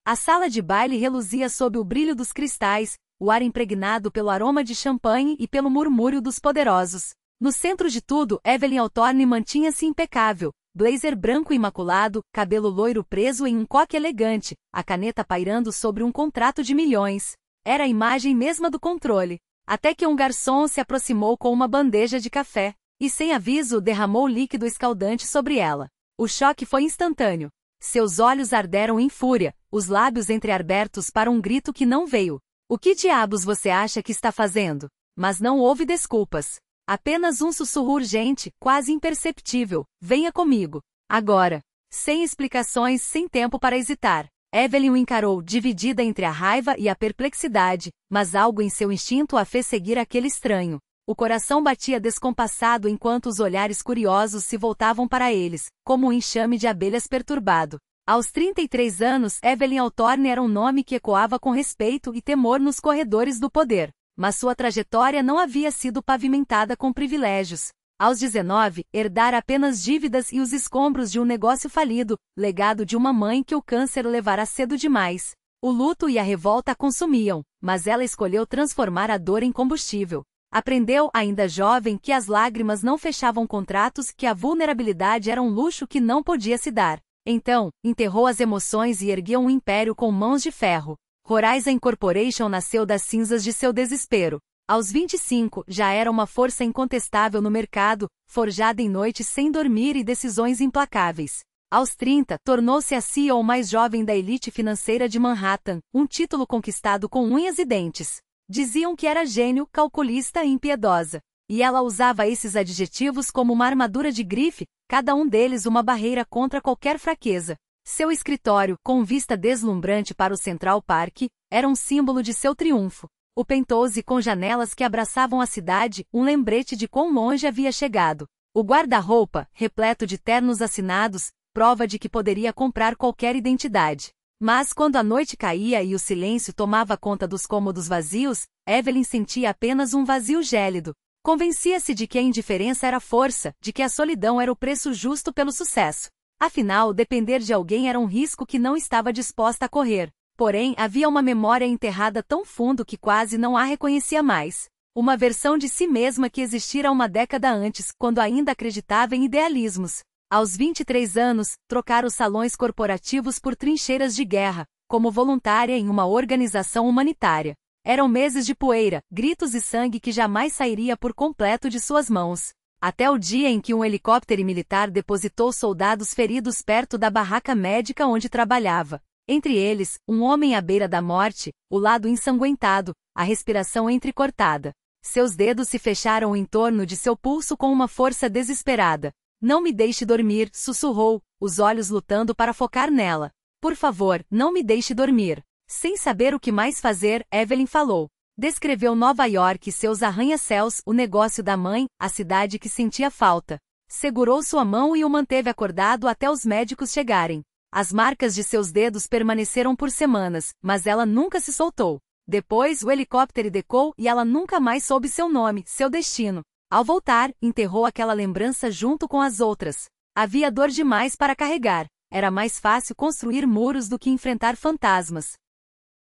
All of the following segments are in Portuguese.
A sala de baile reluzia sob o brilho dos cristais, o ar impregnado pelo aroma de champanhe e pelo murmúrio dos poderosos. No centro de tudo, Evelyn Hawthorne mantinha-se impecável, blazer branco imaculado, cabelo loiro preso em um coque elegante, a caneta pairando sobre um contrato de milhões. Era a imagem mesma do controle. Até que um garçom se aproximou com uma bandeja de café, e sem aviso derramou líquido escaldante sobre ela. O choque foi instantâneo. Seus olhos arderam em fúria, os lábios entreabertos para um grito que não veio. O que diabos você acha que está fazendo? Mas não houve desculpas. Apenas um sussurro urgente, quase imperceptível. Venha comigo. Agora. Sem explicações, sem tempo para hesitar. Evelyn o encarou, dividida entre a raiva e a perplexidade, mas algo em seu instinto a fez seguir aquele estranho. O coração batia descompassado enquanto os olhares curiosos se voltavam para eles, como um enxame de abelhas perturbado. Aos 33 anos, Evelyn Hawthorne era um nome que ecoava com respeito e temor nos corredores do poder. Mas sua trajetória não havia sido pavimentada com privilégios. Aos 19, herdara apenas dívidas e os escombros de um negócio falido, legado de uma mãe que o câncer levara cedo demais. O luto e a revolta a consumiam, mas ela escolheu transformar a dor em combustível. Aprendeu, ainda jovem, que as lágrimas não fechavam contratos, que a vulnerabilidade era um luxo que não podia se dar. Então, enterrou as emoções e ergueu um império com mãos de ferro. Horizon Corporation nasceu das cinzas de seu desespero. Aos 25, já era uma força incontestável no mercado, forjada em noites sem dormir e decisões implacáveis. Aos 30, tornou-se a CEO mais jovem da elite financeira de Manhattan, um título conquistado com unhas e dentes. Diziam que era gênio, calculista e impiedosa. E ela usava esses adjetivos como uma armadura de grife, cada um deles uma barreira contra qualquer fraqueza. Seu escritório, com vista deslumbrante para o Central Park, era um símbolo de seu triunfo. O penthouse com janelas que abraçavam a cidade, um lembrete de quão longe havia chegado. O guarda-roupa, repleto de ternos assinados, prova de que poderia comprar qualquer identidade. Mas quando a noite caía e o silêncio tomava conta dos cômodos vazios, Evelyn sentia apenas um vazio gélido. Convencia-se de que a indiferença era força, de que a solidão era o preço justo pelo sucesso. Afinal, depender de alguém era um risco que não estava disposta a correr. Porém, havia uma memória enterrada tão fundo que quase não a reconhecia mais. Uma versão de si mesma que existira uma década antes, quando ainda acreditava em idealismos. Aos 23 anos, trocara os salões corporativos por trincheiras de guerra, como voluntária em uma organização humanitária. Eram meses de poeira, gritos e sangue que jamais sairia por completo de suas mãos. Até o dia em que um helicóptero militar depositou soldados feridos perto da barraca médica onde trabalhava. Entre eles, um homem à beira da morte, o lado ensanguentado, a respiração entrecortada. Seus dedos se fecharam em torno de seu pulso com uma força desesperada. Não me deixe dormir, sussurrou, os olhos lutando para focar nela. Por favor, não me deixe dormir. Sem saber o que mais fazer, Evelyn falou. Descreveu Nova York e seus arranha-céus, o negócio da mãe, a cidade que sentia falta. Segurou sua mão e o manteve acordado até os médicos chegarem. As marcas de seus dedos permaneceram por semanas, mas ela nunca se soltou. Depois o helicóptero decou e ela nunca mais soube seu nome, seu destino. Ao voltar, enterrou aquela lembrança junto com as outras. Havia dor demais para carregar. Era mais fácil construir muros do que enfrentar fantasmas.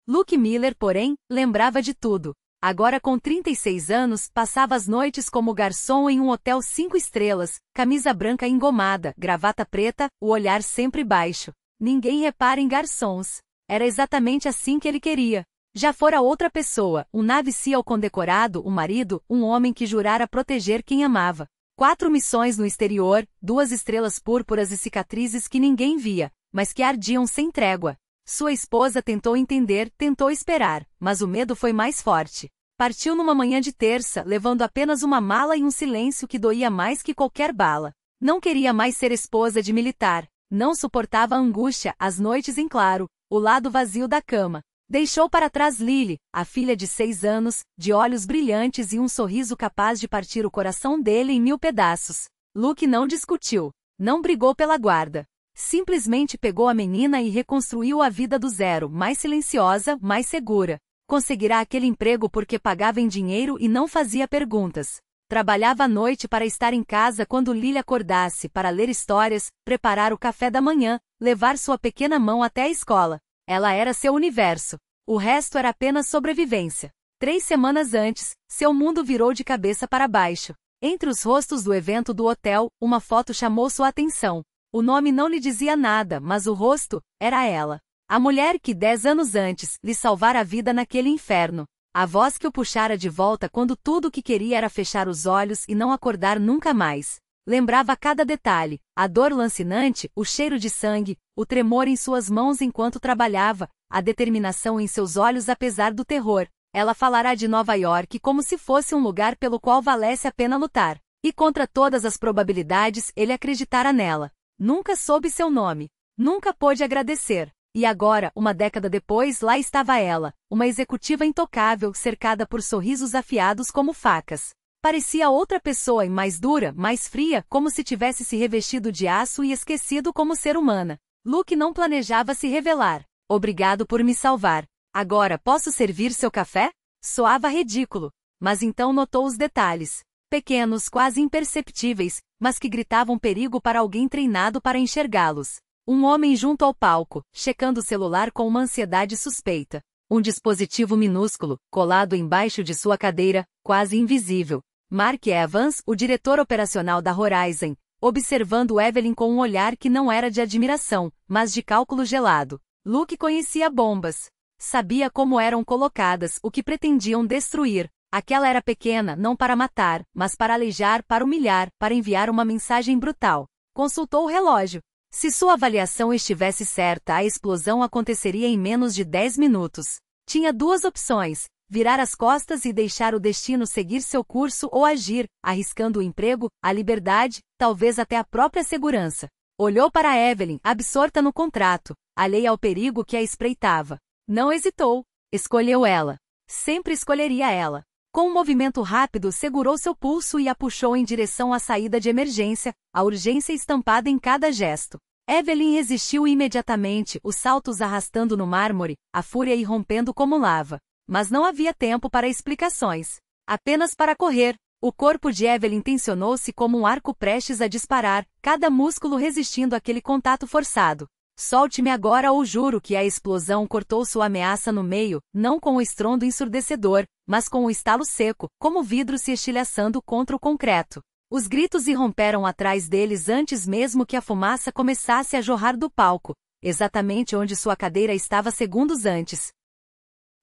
Luke Miller, porém, lembrava de tudo. Agora com 36 anos, passava as noites como garçom em um hotel 5 estrelas, camisa branca engomada, gravata preta, o olhar sempre baixo. Ninguém repara em garçons. Era exatamente assim que ele queria. Já fora outra pessoa, um Navy SEAL condecorado, um marido, um homem que jurara proteger quem amava. 4 missões no exterior, 2 estrelas púrpuras e cicatrizes que ninguém via, mas que ardiam sem trégua. Sua esposa tentou entender, tentou esperar, mas o medo foi mais forte. Partiu numa manhã de terça, levando apenas uma mala e um silêncio que doía mais que qualquer bala. Não queria mais ser esposa de militar. Não suportava a angústia, as noites em claro, o lado vazio da cama. Deixou para trás Lily, a filha de 6 anos, de olhos brilhantes e um sorriso capaz de partir o coração dele em 1000 pedaços. Luke não discutiu. Não brigou pela guarda. Simplesmente pegou a menina e reconstruiu a vida do zero, mais silenciosa, mais segura. Conseguirá aquele emprego porque pagava em dinheiro e não fazia perguntas. Trabalhava à noite para estar em casa quando Lily acordasse, para ler histórias, preparar o café da manhã, levar sua pequena mão até a escola. Ela era seu universo. O resto era apenas sobrevivência. 3 semanas antes, seu mundo virou de cabeça para baixo. Entre os rostos do evento do hotel, uma foto chamou sua atenção. O nome não lhe dizia nada, mas o rosto era ela. A mulher que 10 anos antes lhe salvara a vida naquele inferno. A voz que o puxara de volta quando tudo o que queria era fechar os olhos e não acordar nunca mais. Lembrava cada detalhe, a dor lancinante, o cheiro de sangue, o tremor em suas mãos enquanto trabalhava, a determinação em seus olhos apesar do terror. Ela falará de Nova York como se fosse um lugar pelo qual valesse a pena lutar. E contra todas as probabilidades ele acreditara nela. Nunca soube seu nome. Nunca pôde agradecer. E agora, uma década depois, lá estava ela, uma executiva intocável, cercada por sorrisos afiados como facas. Parecia outra pessoa e mais dura, mais fria, como se tivesse se revestido de aço e esquecido como ser humana. Luke não planejava se revelar. Obrigado por me salvar. Agora posso servir seu café? Soava ridículo. Mas então notou os detalhes. Pequenos, quase imperceptíveis, mas que gritavam perigo para alguém treinado para enxergá-los. Um homem junto ao palco, checando o celular com uma ansiedade suspeita. Um dispositivo minúsculo, colado embaixo de sua cadeira, quase invisível. Mark Evans, o diretor operacional da Horizon, observando Evelyn com um olhar que não era de admiração, mas de cálculo gelado. Luke conhecia bombas. Sabia como eram colocadas, o que pretendiam destruir. Aquela era pequena, não para matar, mas para aleijar, para humilhar, para enviar uma mensagem brutal. Consultou o relógio. Se sua avaliação estivesse certa, a explosão aconteceria em menos de 10 minutos. Tinha 2 opções: virar as costas e deixar o destino seguir seu curso ou agir, arriscando o emprego, a liberdade, talvez até a própria segurança. Olhou para Evelyn, absorta no contrato, alheia ao perigo que a espreitava. Não hesitou. Escolheu ela. Sempre escolheria ela. Com um movimento rápido, segurou seu pulso e a puxou em direção à saída de emergência, a urgência estampada em cada gesto. Evelyn resistiu imediatamente, os saltos arrastando no mármore, a fúria irrompendo como lava. Mas não havia tempo para explicações. Apenas para correr. O corpo de Evelyn tensionou-se como um arco prestes a disparar, cada músculo resistindo àquele contato forçado. Solte-me agora ou juro que a explosão cortou sua ameaça no meio, não com o estrondo ensurdecedor, mas com o estalo seco, como o vidro se estilhaçando contra o concreto. Os gritos irromperam atrás deles antes mesmo que a fumaça começasse a jorrar do palco, exatamente onde sua cadeira estava segundos antes.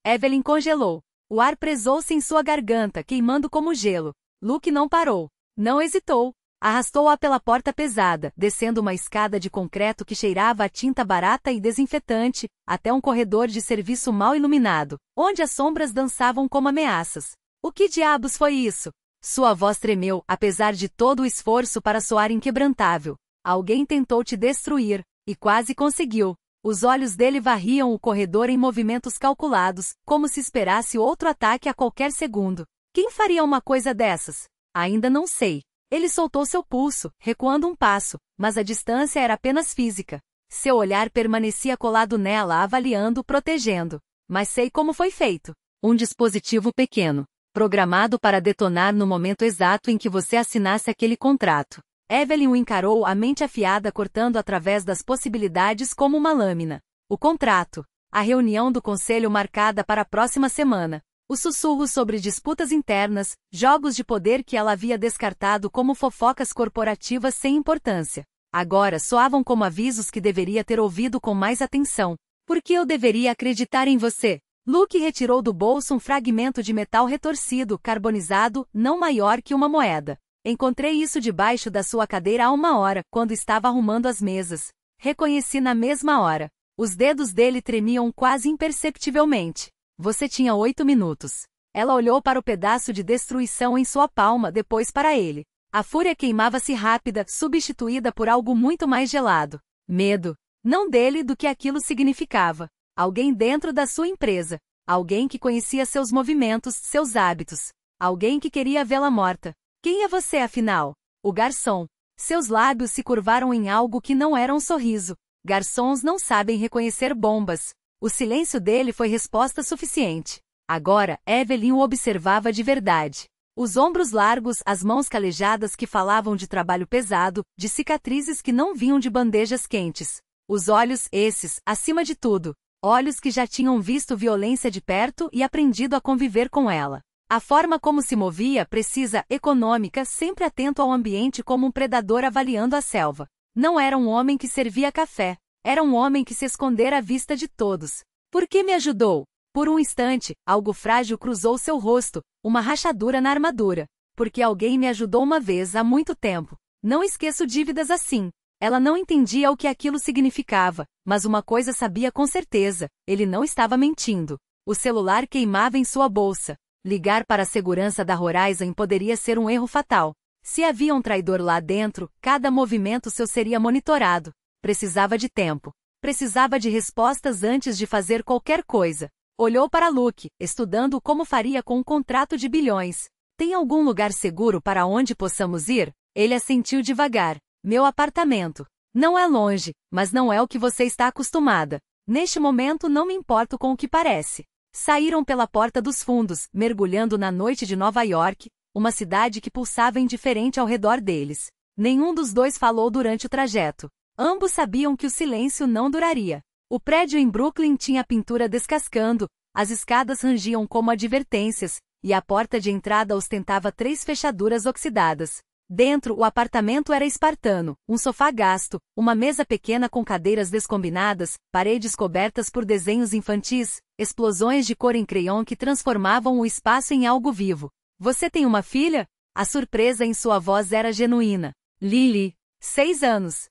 Evelyn congelou. O ar presou-se em sua garganta, queimando como gelo. Luke não parou. Não hesitou. Arrastou-a pela porta pesada, descendo uma escada de concreto que cheirava a tinta barata e desinfetante, até um corredor de serviço mal iluminado, onde as sombras dançavam como ameaças. O que diabos foi isso? Sua voz tremeu, apesar de todo o esforço para soar inquebrantável. Alguém tentou te destruir, e quase conseguiu. Os olhos dele varriam o corredor em movimentos calculados, como se esperasse outro ataque a qualquer segundo. Quem faria uma coisa dessas? Ainda não sei. Ele soltou seu pulso, recuando um passo, mas a distância era apenas física. Seu olhar permanecia colado nela, avaliando, protegendo. Mas sei como foi feito. Um dispositivo pequeno, programado para detonar no momento exato em que você assinasse aquele contrato. Evelyn o encarou, a mente afiada cortando através das possibilidades como uma lâmina. O contrato. A reunião do conselho marcada para a próxima semana. Os sussurros sobre disputas internas, jogos de poder que ela havia descartado como fofocas corporativas sem importância. Agora soavam como avisos que deveria ter ouvido com mais atenção. Por que eu deveria acreditar em você? Luke retirou do bolso um fragmento de metal retorcido, carbonizado, não maior que uma moeda. Encontrei isso debaixo da sua cadeira há 1 hora, quando estava arrumando as mesas. Reconheci na mesma hora. Os dedos dele tremiam quase imperceptivelmente. Você tinha 8 minutos. Ela olhou para o pedaço de destruição em sua palma, depois para ele. A fúria queimava-se rápida, substituída por algo muito mais gelado. Medo. Não dele, do que aquilo significava. Alguém dentro da sua empresa. Alguém que conhecia seus movimentos, seus hábitos. Alguém que queria vê-la morta. Quem é você, afinal? O garçom. Seus lábios se curvaram em algo que não era um sorriso. Garçons não sabem reconhecer bombas. O silêncio dele foi resposta suficiente. Agora, Evelyn o observava de verdade. Os ombros largos, as mãos calejadas que falavam de trabalho pesado, de cicatrizes que não vinham de bandejas quentes. Os olhos, esses, acima de tudo. Olhos que já tinham visto violência de perto e aprendido a conviver com ela. A forma como se movia, precisa, econômica, sempre atento ao ambiente como um predador avaliando a selva. Não era um homem que servia café. Era um homem que se escondera à vista de todos. Por que me ajudou? Por um instante, algo frágil cruzou seu rosto, uma rachadura na armadura. Porque alguém me ajudou uma vez há muito tempo. Não esqueço dívidas assim. Ela não entendia o que aquilo significava, mas uma coisa sabia com certeza, ele não estava mentindo. O celular queimava em sua bolsa. Ligar para a segurança da Horizon poderia ser um erro fatal. Se havia um traidor lá dentro, cada movimento seu seria monitorado. Precisava de tempo. Precisava de respostas antes de fazer qualquer coisa. Olhou para Luke, estudando como faria com um contrato de bilhões. Tem algum lugar seguro para onde possamos ir? Ele assentiu devagar. Meu apartamento. Não é longe, mas não é o que você está acostumada. Neste momento não me importo com o que parece. Saíram pela porta dos fundos, mergulhando na noite de Nova York, uma cidade que pulsava indiferente ao redor deles. Nenhum dos dois falou durante o trajeto. Ambos sabiam que o silêncio não duraria. O prédio em Brooklyn tinha pintura descascando, as escadas rangiam como advertências, e a porta de entrada ostentava 3 fechaduras oxidadas. Dentro, o apartamento era espartano, um sofá gasto, uma mesa pequena com cadeiras descombinadas, paredes cobertas por desenhos infantis, explosões de cor em crayon que transformavam o espaço em algo vivo. Você tem uma filha? A surpresa em sua voz era genuína. Lily, 6 anos.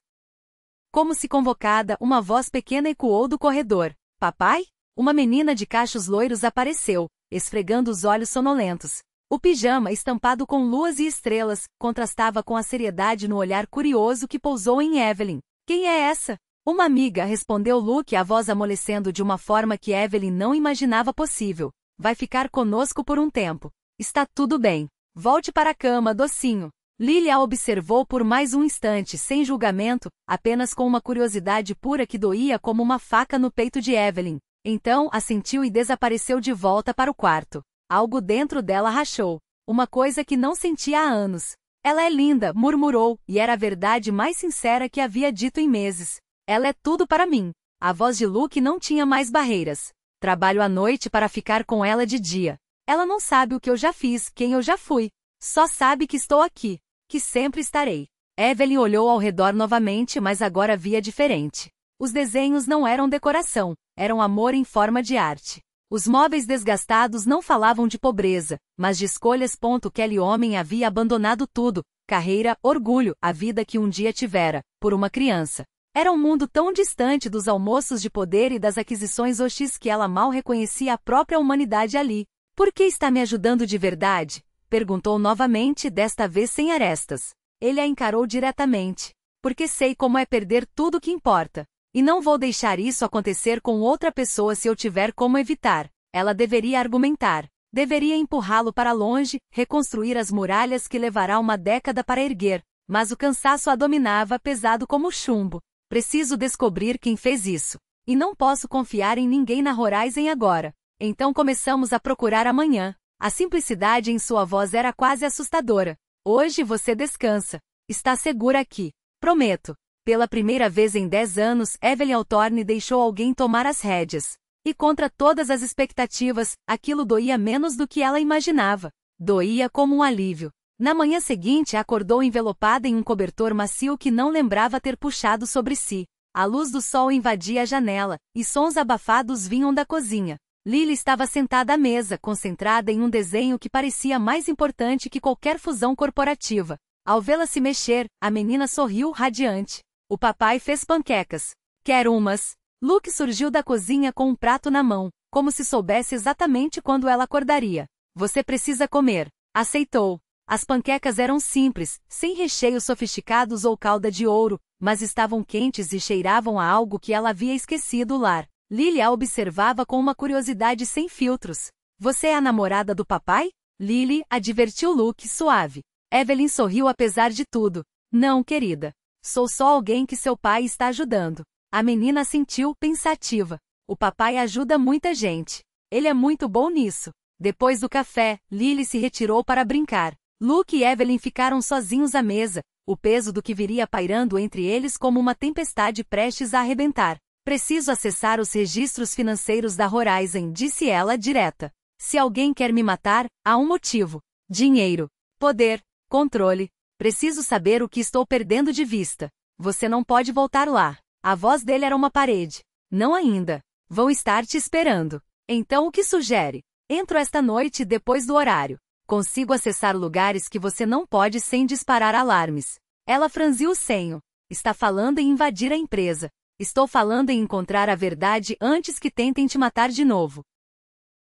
Como se convocada, uma voz pequena ecoou do corredor. Papai? Uma menina de cachos loiros apareceu, esfregando os olhos sonolentos. O pijama, estampado com luas e estrelas, contrastava com a seriedade no olhar curioso que pousou em Evelyn. Quem é essa? Uma amiga, respondeu Luke, a voz amolecendo de uma forma que Evelyn não imaginava possível. Vai ficar conosco por um tempo. Está tudo bem. Volte para a cama, docinho. Lily a observou por mais um instante, sem julgamento, apenas com uma curiosidade pura que doía como uma faca no peito de Evelyn. Então, assentiu e desapareceu de volta para o quarto. Algo dentro dela rachou. Uma coisa que não sentia há anos. Ela é linda, murmurou, e era a verdade mais sincera que havia dito em meses. Ela é tudo para mim. A voz de Luke não tinha mais barreiras. Trabalho à noite para ficar com ela de dia. Ela não sabe o que eu já fiz, quem eu já fui. Só sabe que estou aqui. Que sempre estarei. Evelyn olhou ao redor novamente, mas agora via diferente. Os desenhos não eram decoração, eram amor em forma de arte. Os móveis desgastados não falavam de pobreza, mas de escolhas. Aquele homem havia abandonado tudo, carreira, orgulho, a vida que um dia tivera, por uma criança. Era um mundo tão distante dos almoços de poder e das aquisições OX que ela mal reconhecia a própria humanidade ali. Por que está me ajudando de verdade? Perguntou novamente, desta vez sem arestas. Ele a encarou diretamente. Porque sei como é perder tudo que importa. E não vou deixar isso acontecer com outra pessoa se eu tiver como evitar. Ela deveria argumentar. Deveria empurrá-lo para longe, reconstruir as muralhas que levará uma década para erguer. Mas o cansaço a dominava, pesado como chumbo. Preciso descobrir quem fez isso. E não posso confiar em ninguém na Horizon agora. Então começamos a procurar amanhã. A simplicidade em sua voz era quase assustadora. Hoje você descansa. Está segura aqui. Prometo. Pela primeira vez em 10 anos, Evelyn Hawthorne deixou alguém tomar as rédeas. E contra todas as expectativas, aquilo doía menos do que ela imaginava. Doía como um alívio. Na manhã seguinte acordou envelopada em um cobertor macio que não lembrava ter puxado sobre si. A luz do sol invadia a janela, e sons abafados vinham da cozinha. Lily estava sentada à mesa, concentrada em um desenho que parecia mais importante que qualquer fusão corporativa. Ao vê-la se mexer, a menina sorriu radiante. O papai fez panquecas. Quer umas? Luke surgiu da cozinha com um prato na mão, como se soubesse exatamente quando ela acordaria. Você precisa comer. Aceitou. As panquecas eram simples, sem recheios sofisticados ou calda de ouro, mas estavam quentes e cheiravam a algo que ela havia esquecido lá. Lily a observava com uma curiosidade sem filtros. Você é a namorada do papai? Lily, advertiu Luke suave. Evelyn sorriu apesar de tudo. Não, querida. Sou só alguém que seu pai está ajudando. A menina assentiu, pensativa. O papai ajuda muita gente. Ele é muito bom nisso. Depois do café, Lily se retirou para brincar. Luke e Evelyn ficaram sozinhos à mesa, o peso do que viria pairando entre eles como uma tempestade prestes a arrebentar. Preciso acessar os registros financeiros da Horizon, disse ela direta. Se alguém quer me matar, há um motivo. Dinheiro, poder, controle. Preciso saber o que estou perdendo de vista. Você não pode voltar lá. A voz dele era uma parede. Não ainda. Vão estar te esperando. Então o que sugere? Entro esta noite depois do horário. Consigo acessar lugares que você não pode sem disparar alarmes. Ela franziu o senho. Está falando em invadir a empresa. Estou falando em encontrar a verdade antes que tentem te matar de novo.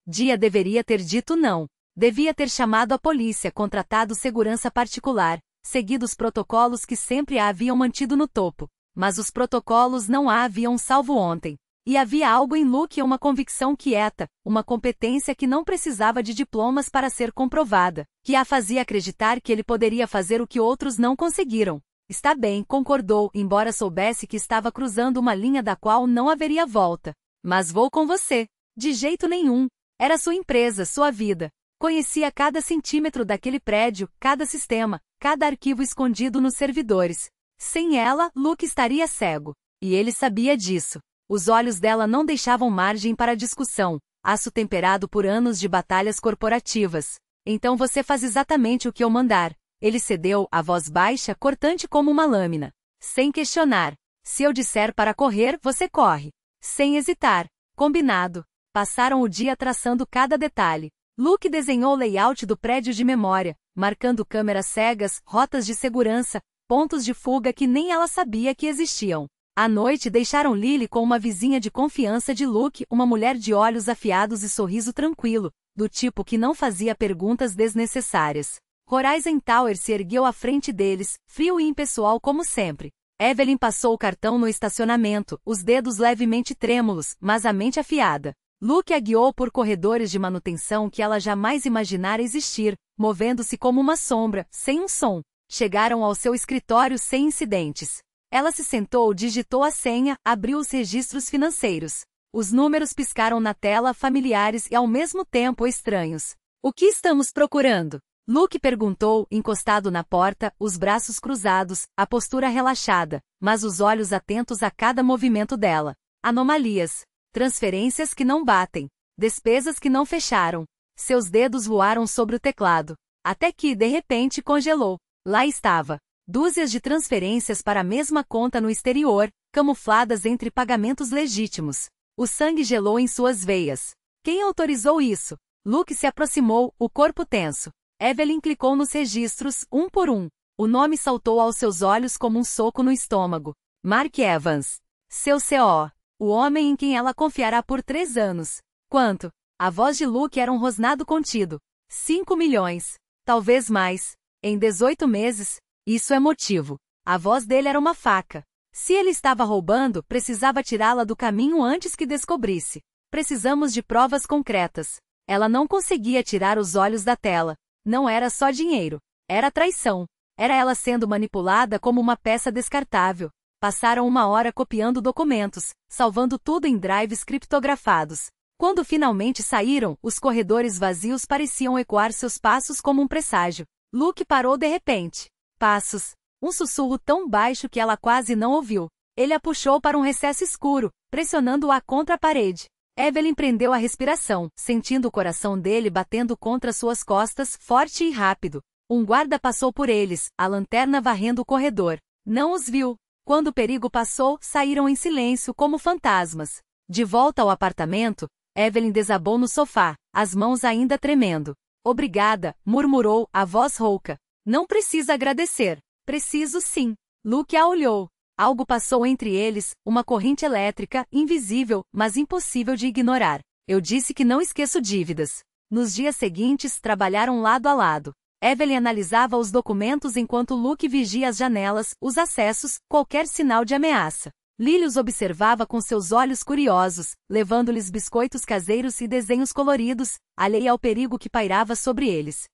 Dia deveria ter dito não. Devia ter chamado a polícia, contratado segurança particular, seguido os protocolos que sempre a haviam mantido no topo. Mas os protocolos não a haviam salvo ontem. E havia algo em Luke, uma convicção quieta, uma competência que não precisava de diplomas para ser comprovada, que a fazia acreditar que ele poderia fazer o que outros não conseguiram. Está bem, concordou, embora soubesse que estava cruzando uma linha da qual não haveria volta. Mas vou com você. De jeito nenhum. Era sua empresa, sua vida. Conhecia cada centímetro daquele prédio, cada sistema, cada arquivo escondido nos servidores. Sem ela, Luke estaria cego. E ele sabia disso. Os olhos dela não deixavam margem para discussão, aço temperado por anos de batalhas corporativas. Então você faz exatamente o que eu mandar. Ele cedeu, a voz baixa, cortante como uma lâmina. Sem questionar. Se eu disser para correr, você corre. Sem hesitar. Combinado. Passaram o dia traçando cada detalhe. Luke desenhou o layout do prédio de memória, marcando câmeras cegas, rotas de segurança, pontos de fuga que nem ela sabia que existiam. À noite deixaram Lily com uma vizinha de confiança de Luke, uma mulher de olhos afiados e sorriso tranquilo, do tipo que não fazia perguntas desnecessárias. Horizon Tower se ergueu à frente deles, frio e impessoal como sempre. Evelyn passou o cartão no estacionamento, os dedos levemente trêmulos, mas a mente afiada. Luke a guiou por corredores de manutenção que ela jamais imaginara existir, movendo-se como uma sombra, sem um som. Chegaram ao seu escritório sem incidentes. Ela se sentou, digitou a senha, abriu os registros financeiros. Os números piscaram na tela, familiares e ao mesmo tempo estranhos. O que estamos procurando? Luke perguntou, encostado na porta, os braços cruzados, a postura relaxada, mas os olhos atentos a cada movimento dela. Anomalias. Transferências que não batem. Despesas que não fecharam. Seus dedos voaram sobre o teclado. Até que, de repente, congelou. Lá estava. Dúzias de transferências para a mesma conta no exterior, camufladas entre pagamentos legítimos. O sangue gelou em suas veias. Quem autorizou isso? Luke se aproximou, o corpo tenso. Evelyn clicou nos registros, um por um. O nome saltou aos seus olhos como um soco no estômago. Mark Evans. Seu CO. O homem em quem ela confiará por 3 anos. Quanto? A voz de Luke era um rosnado contido. 5 milhões. Talvez mais. Em 18 meses. Isso é motivo. A voz dele era uma faca. Se ele estava roubando, precisava tirá-la do caminho antes que descobrisse. Precisamos de provas concretas. Ela não conseguia tirar os olhos da tela. Não era só dinheiro. Era traição. Era ela sendo manipulada como uma peça descartável. Passaram 1 hora copiando documentos, salvando tudo em drives criptografados. Quando finalmente saíram, os corredores vazios pareciam ecoar seus passos como um presságio. Luke parou de repente. Passos. Um sussurro tão baixo que ela quase não ouviu. Ele a puxou para um recesso escuro, pressionando-a contra a parede. Evelyn prendeu a respiração, sentindo o coração dele batendo contra suas costas, forte e rápido. Um guarda passou por eles, a lanterna varrendo o corredor. Não os viu. Quando o perigo passou, saíram em silêncio como fantasmas. De volta ao apartamento, Evelyn desabou no sofá, as mãos ainda tremendo. Obrigada, murmurou, a voz rouca. Não precisa agradecer. Preciso sim. Luke a olhou. Algo passou entre eles, uma corrente elétrica, invisível, mas impossível de ignorar. Eu disse que não esqueço dívidas. Nos dias seguintes, trabalharam lado a lado. Evelyn analisava os documentos enquanto Luke vigia as janelas, os acessos, qualquer sinal de ameaça. Lily os observava com seus olhos curiosos, levando-lhes biscoitos caseiros e desenhos coloridos, alheia ao perigo que pairava sobre eles.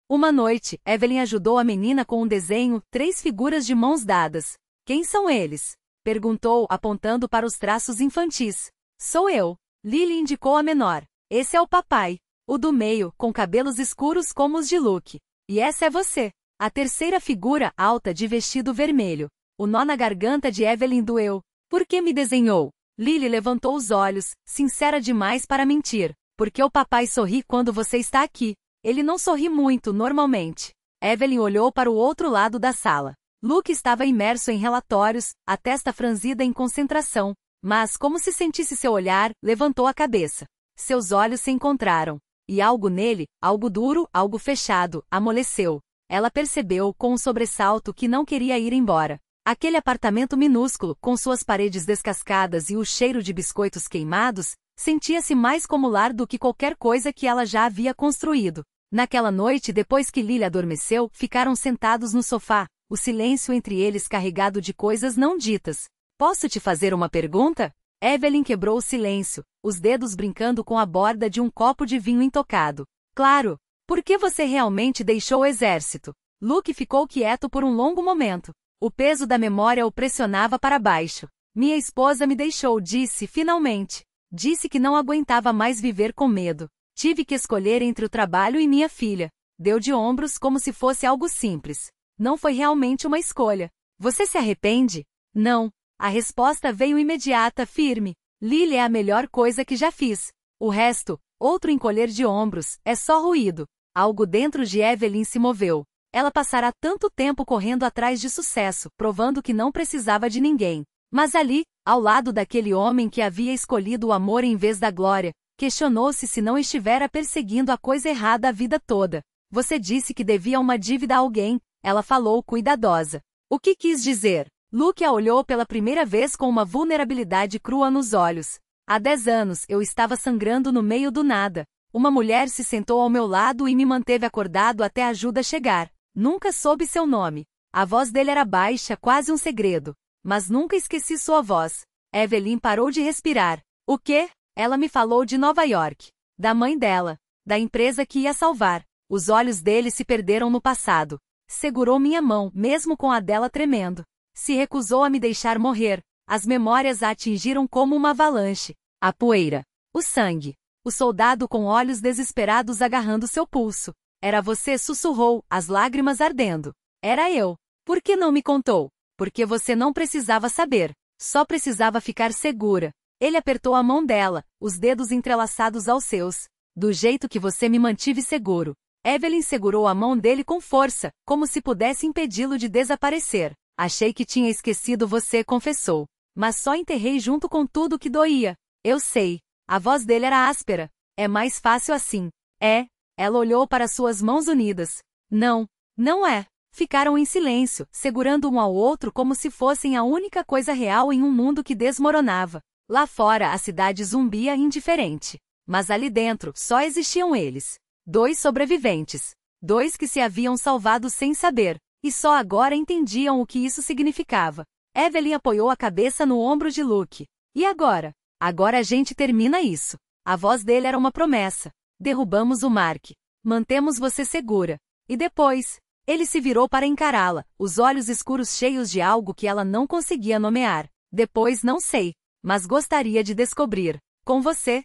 Uma noite, Evelyn ajudou a menina com um desenho, 3 figuras de mãos dadas. Quem são eles? Perguntou, apontando para os traços infantis. Sou eu. Lily indicou a menor. Esse é o papai. O do meio, com cabelos escuros como os de Luke. E essa é você. A terceira figura, alta de vestido vermelho. O nó na garganta de Evelyn doeu. Por que me desenhou? Lily levantou os olhos, sincera demais para mentir. Porque o papai sorri quando você está aqui. Ele não sorri muito, normalmente. Evelyn olhou para o outro lado da sala. Luke estava imerso em relatórios, a testa franzida em concentração. Mas, como se sentisse seu olhar, levantou a cabeça. Seus olhos se encontraram. E algo nele, algo duro, algo fechado, amoleceu. Ela percebeu, com um sobressalto, que não queria ir embora. Aquele apartamento minúsculo, com suas paredes descascadas e o cheiro de biscoitos queimados, sentia-se mais como lar do que qualquer coisa que ela já havia construído. Naquela noite, depois que Lily adormeceu, ficaram sentados no sofá, o silêncio entre eles carregado de coisas não ditas. Posso te fazer uma pergunta? Evelyn quebrou o silêncio, os dedos brincando com a borda de um copo de vinho intocado. Claro. Por que você realmente deixou o exército? Luke ficou quieto por um longo momento. O peso da memória o pressionava para baixo. Minha esposa me deixou, disse, finalmente. Disse que não aguentava mais viver com medo. Tive que escolher entre o trabalho e minha filha. Deu de ombros como se fosse algo simples. Não foi realmente uma escolha. Você se arrepende? Não. A resposta veio imediata, firme. Lily é a melhor coisa que já fiz. O resto, outro encolher de ombros, é só ruído. Algo dentro de Evelyn se moveu. Ela passara tanto tempo correndo atrás de sucesso, provando que não precisava de ninguém. Mas ali, ao lado daquele homem que havia escolhido o amor em vez da glória, questionou-se se não estivera perseguindo a coisa errada a vida toda. Você disse que devia uma dívida a alguém, ela falou cuidadosa. O que quis dizer? Luke a olhou pela primeira vez com uma vulnerabilidade crua nos olhos. Há 10 anos, eu estava sangrando no meio do nada. Uma mulher se sentou ao meu lado e me manteve acordado até a ajuda chegar. Nunca soube seu nome. A voz dele era baixa, quase um segredo. Mas nunca esqueci sua voz. Evelyn parou de respirar. O quê? Ela me falou de Nova York. Da mãe dela. Da empresa que ia salvar. Os olhos dele se perderam no passado. Segurou minha mão, mesmo com a dela tremendo. Se recusou a me deixar morrer. As memórias a atingiram como uma avalanche. A poeira. O sangue. O soldado com olhos desesperados agarrando seu pulso. Era você, sussurrou, as lágrimas ardendo. Era eu. Por que não me contou? Porque você não precisava saber. Só precisava ficar segura. Ele apertou a mão dela, os dedos entrelaçados aos seus. Do jeito que você me mantive seguro. Evelyn segurou a mão dele com força, como se pudesse impedi-lo de desaparecer. Achei que tinha esquecido você, confessou. Mas só enterrei junto com tudo que doía. Eu sei. A voz dele era áspera. É mais fácil assim. É. Ela olhou para suas mãos unidas. Não. Não é. Ficaram em silêncio, segurando um ao outro como se fossem a única coisa real em um mundo que desmoronava. Lá fora a cidade zumbia indiferente. Mas ali dentro só existiam eles. 2 sobreviventes. 2 que se haviam salvado sem saber. E só agora entendiam o que isso significava. Evelyn apoiou a cabeça no ombro de Luke. E agora? Agora a gente termina isso. A voz dele era uma promessa. Derrubamos o Mark. Mantemos você segura. E depois? Ele se virou para encará-la, os olhos escuros cheios de algo que ela não conseguia nomear. Depois não sei. Mas gostaria de descobrir. Com você.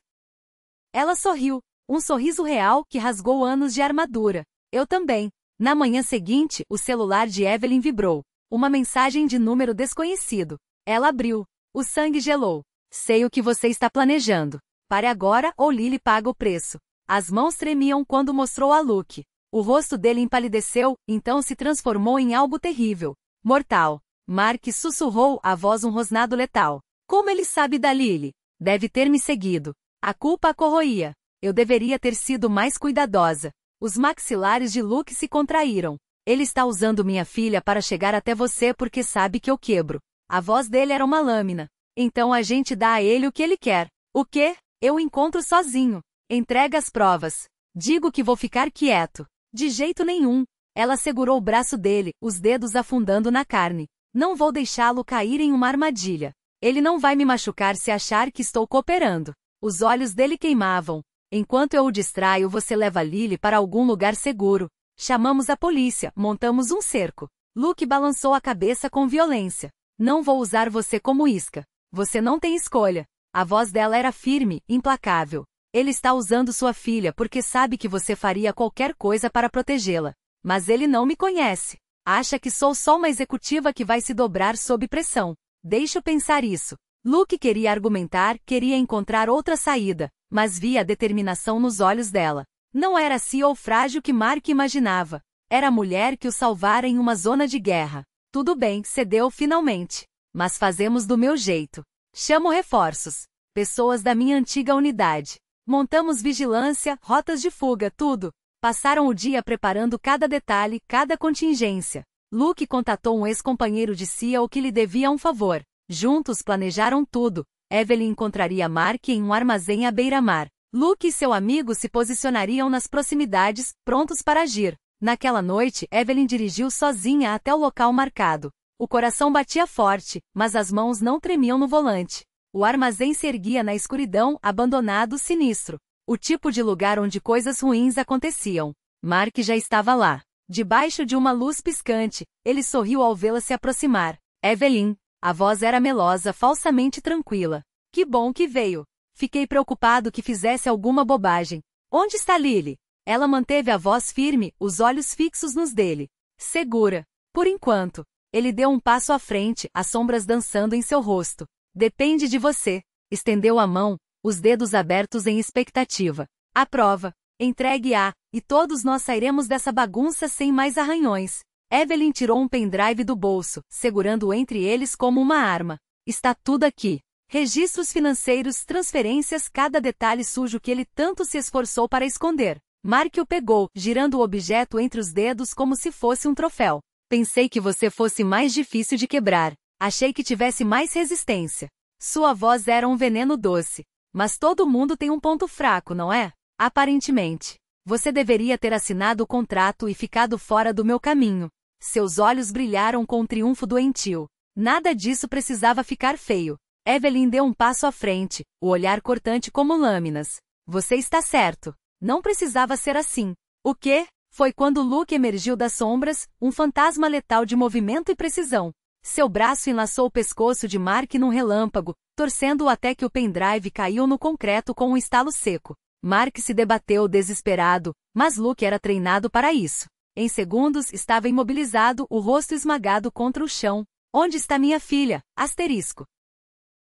Ela sorriu. Um sorriso real que rasgou anos de armadura. Eu também. Na manhã seguinte, o celular de Evelyn vibrou. Uma mensagem de número desconhecido. Ela abriu. O sangue gelou. Sei o que você está planejando. Pare agora ou Lily paga o preço. As mãos tremiam quando mostrou a Luke. O rosto dele empalideceu, então se transformou em algo terrível. Mortal. Mark sussurrou, a voz um rosnado letal. Como ele sabe da Lily? Deve ter me seguido. A culpa a corroía. Eu deveria ter sido mais cuidadosa. Os maxilares de Luke se contraíram. Ele está usando minha filha para chegar até você porque sabe que eu quebro. A voz dele era uma lâmina. Então a gente dá a ele o que ele quer. O quê? Eu o encontro sozinho. Entrega as provas. Digo que vou ficar quieto. De jeito nenhum. Ela segurou o braço dele, os dedos afundando na carne. Não vou deixá-lo cair em uma armadilha. Ele não vai me machucar se achar que estou cooperando. Os olhos dele queimavam. Enquanto eu o distraio, você leva Lily para algum lugar seguro. Chamamos a polícia, montamos um cerco. Luke balançou a cabeça com violência. Não vou usar você como isca. Você não tem escolha. A voz dela era firme, implacável. Ele está usando sua filha porque sabe que você faria qualquer coisa para protegê-la. Mas ele não me conhece. Acha que sou só uma executiva que vai se dobrar sob pressão. Deixe-o pensar isso. Luke queria argumentar, queria encontrar outra saída, mas via a determinação nos olhos dela. Não era CEO frágil que Mark imaginava. Era a mulher que o salvara em uma zona de guerra. Tudo bem, cedeu finalmente. Mas fazemos do meu jeito. Chamo reforços. Pessoas da minha antiga unidade. Montamos vigilância, rotas de fuga, tudo. Passaram o dia preparando cada detalhe, cada contingência. Luke contatou um ex-companheiro de CEO que lhe devia um favor. Juntos planejaram tudo. Evelyn encontraria Mark em um armazém à beira-mar. Luke e seu amigo se posicionariam nas proximidades, prontos para agir. Naquela noite, Evelyn dirigiu sozinha até o local marcado. O coração batia forte, mas as mãos não tremiam no volante. O armazém se erguia na escuridão, abandonado, sinistro. O tipo de lugar onde coisas ruins aconteciam. Mark já estava lá. Debaixo de uma luz piscante, ele sorriu ao vê-la se aproximar. Evelyn. A voz era melosa, falsamente tranquila. Que bom que veio. Fiquei preocupado que fizesse alguma bobagem. Onde está Lily? Ela manteve a voz firme, os olhos fixos nos dele. Segura. Por enquanto. Ele deu um passo à frente, as sombras dançando em seu rosto. Depende de você. Estendeu a mão, os dedos abertos em expectativa. A prova. Entregue-a, e todos nós sairemos dessa bagunça sem mais arranhões. Evelyn tirou um pendrive do bolso, segurando-o entre eles como uma arma. Está tudo aqui. Registros financeiros, transferências, cada detalhe sujo que ele tanto se esforçou para esconder. Mark o pegou, girando o objeto entre os dedos como se fosse um troféu. Pensei que você fosse mais difícil de quebrar. Achei que tivesse mais resistência. Sua voz era um veneno doce. Mas todo mundo tem um ponto fraco, não é? Aparentemente. Você deveria ter assinado o contrato e ficado fora do meu caminho. Seus olhos brilharam com um triunfo doentio. Nada disso precisava ficar feio. Evelyn deu um passo à frente, o olhar cortante como lâminas. Você está certo. Não precisava ser assim. O quê? Foi quando Luke emergiu das sombras, um fantasma letal de movimento e precisão. Seu braço enlaçou o pescoço de Mark num relâmpago, torcendo-o até que o pendrive caiu no concreto com um estalo seco. Mark se debateu desesperado, mas Luke era treinado para isso. Em segundos estava imobilizado, o rosto esmagado contra o chão. Onde está minha filha? Asterisco.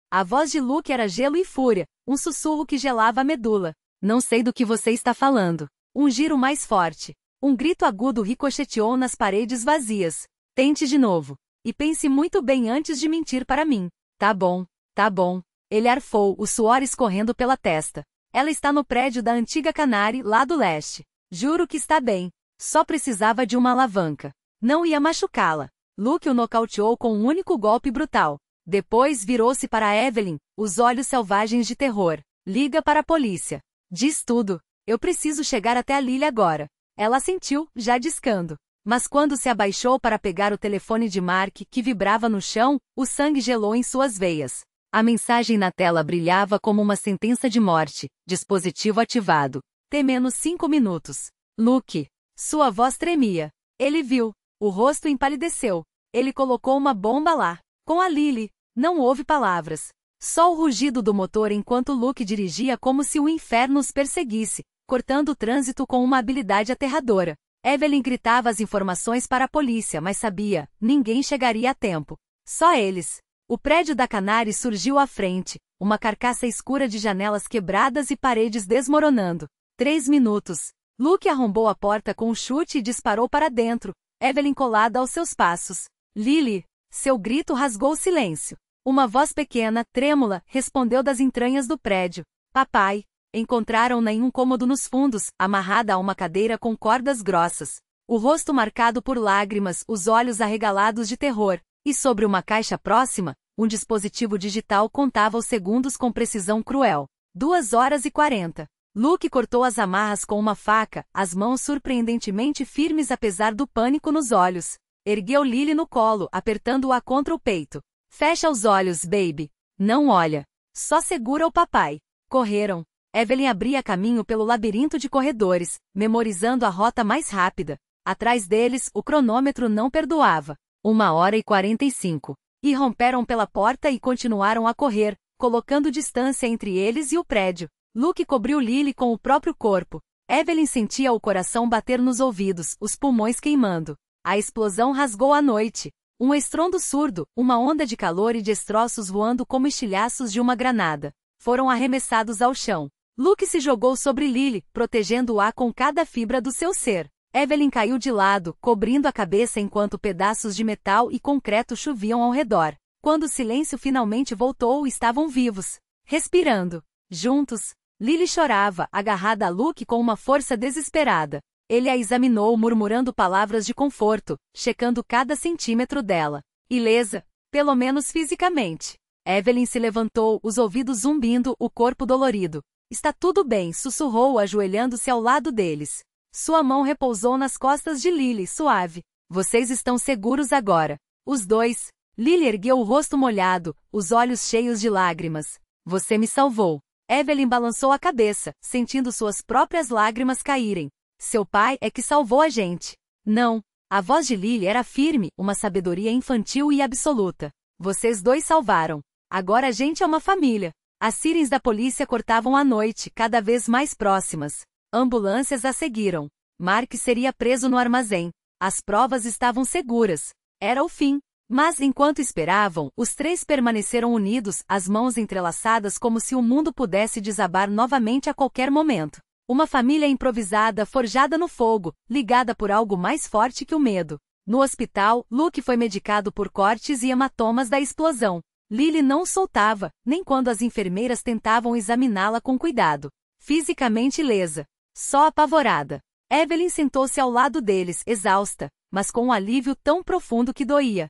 A voz de Luke era gelo e fúria, um sussurro que gelava a medula. Não sei do que você está falando. Um giro mais forte. Um grito agudo ricocheteou nas paredes vazias. Tente de novo. E pense muito bem antes de mentir para mim. Tá bom, tá bom. Ele arfou, o suor escorrendo pela testa. Ela está no prédio da antiga Canary, lá do leste. Juro que está bem. Só precisava de uma alavanca. Não ia machucá-la. Luke o nocauteou com um único golpe brutal. Depois virou-se para Evelyn, os olhos selvagens de terror. Liga para a polícia. Diz tudo. Eu preciso chegar até a Lily agora. Ela assentiu, já discando. Mas quando se abaixou para pegar o telefone de Mark, que vibrava no chão, o sangue gelou em suas veias. A mensagem na tela brilhava como uma sentença de morte. Dispositivo ativado. T-5 minutos. Luke. Sua voz tremia. Ele viu. O rosto empalideceu. Ele colocou uma bomba lá. Com a Lily. Não houve palavras. Só o rugido do motor enquanto Luke dirigia como se o inferno os perseguisse, cortando o trânsito com uma habilidade aterradora. Evelyn gritava as informações para a polícia, mas sabia, ninguém chegaria a tempo. Só eles. O prédio da Canary surgiu à frente, uma carcaça escura de janelas quebradas e paredes desmoronando. 3 minutos. Luke arrombou a porta com um chute e disparou para dentro, Evelyn colada aos seus passos. Lily! Seu grito rasgou o silêncio. Uma voz pequena, trêmula, respondeu das entranhas do prédio. Papai! Encontraram-na em um cômodo nos fundos, amarrada a uma cadeira com cordas grossas. O rosto marcado por lágrimas, os olhos arregalados de terror. E sobre uma caixa próxima, um dispositivo digital contava os segundos com precisão cruel. 2h40. Luke cortou as amarras com uma faca, as mãos surpreendentemente firmes apesar do pânico nos olhos. Ergueu Lily no colo, apertando-a contra o peito. Fecha os olhos, baby. Não olha. Só segura o papai. Correram. Evelyn abria caminho pelo labirinto de corredores, memorizando a rota mais rápida. Atrás deles, o cronômetro não perdoava. 1h45. E romperam pela porta e continuaram a correr, colocando distância entre eles e o prédio. Luke cobriu Lily com o próprio corpo. Evelyn sentia o coração bater nos ouvidos, os pulmões queimando. A explosão rasgou a noite. Um estrondo surdo, uma onda de calor e destroços voando como estilhaços de uma granada. Foram arremessados ao chão. Luke se jogou sobre Lily, protegendo-a com cada fibra do seu ser. Evelyn caiu de lado, cobrindo a cabeça enquanto pedaços de metal e concreto choviam ao redor. Quando o silêncio finalmente voltou, estavam vivos, respirando. Juntos, Lily chorava, agarrada a Luke com uma força desesperada. Ele a examinou murmurando palavras de conforto, checando cada centímetro dela. Ilesa, pelo menos fisicamente. Evelyn se levantou, os ouvidos zumbindo, o corpo dolorido. Está tudo bem, sussurrou ajoelhando-se ao lado deles. Sua mão repousou nas costas de Lily, suave. Vocês estão seguros agora. Os dois. Lily ergueu o rosto molhado, os olhos cheios de lágrimas. Você me salvou. Evelyn balançou a cabeça, sentindo suas próprias lágrimas caírem. Seu pai é que salvou a gente. Não. A voz de Lily era firme, uma sabedoria infantil e absoluta. Vocês dois salvaram. Agora a gente é uma família. As sirens da polícia cortavam a noite, cada vez mais próximas. Ambulâncias a seguiram. Mark seria preso no armazém. As provas estavam seguras. Era o fim. Mas enquanto esperavam, os três permaneceram unidos, as mãos entrelaçadas como se o mundo pudesse desabar novamente a qualquer momento. Uma família improvisada forjada no fogo, ligada por algo mais forte que o medo. No hospital, Luke foi medicado por cortes e hematomas da explosão. Lily não o soltava, nem quando as enfermeiras tentavam examiná-la com cuidado. Fisicamente ilesa. Só apavorada. Evelyn sentou-se ao lado deles, exausta, mas com um alívio tão profundo que doía.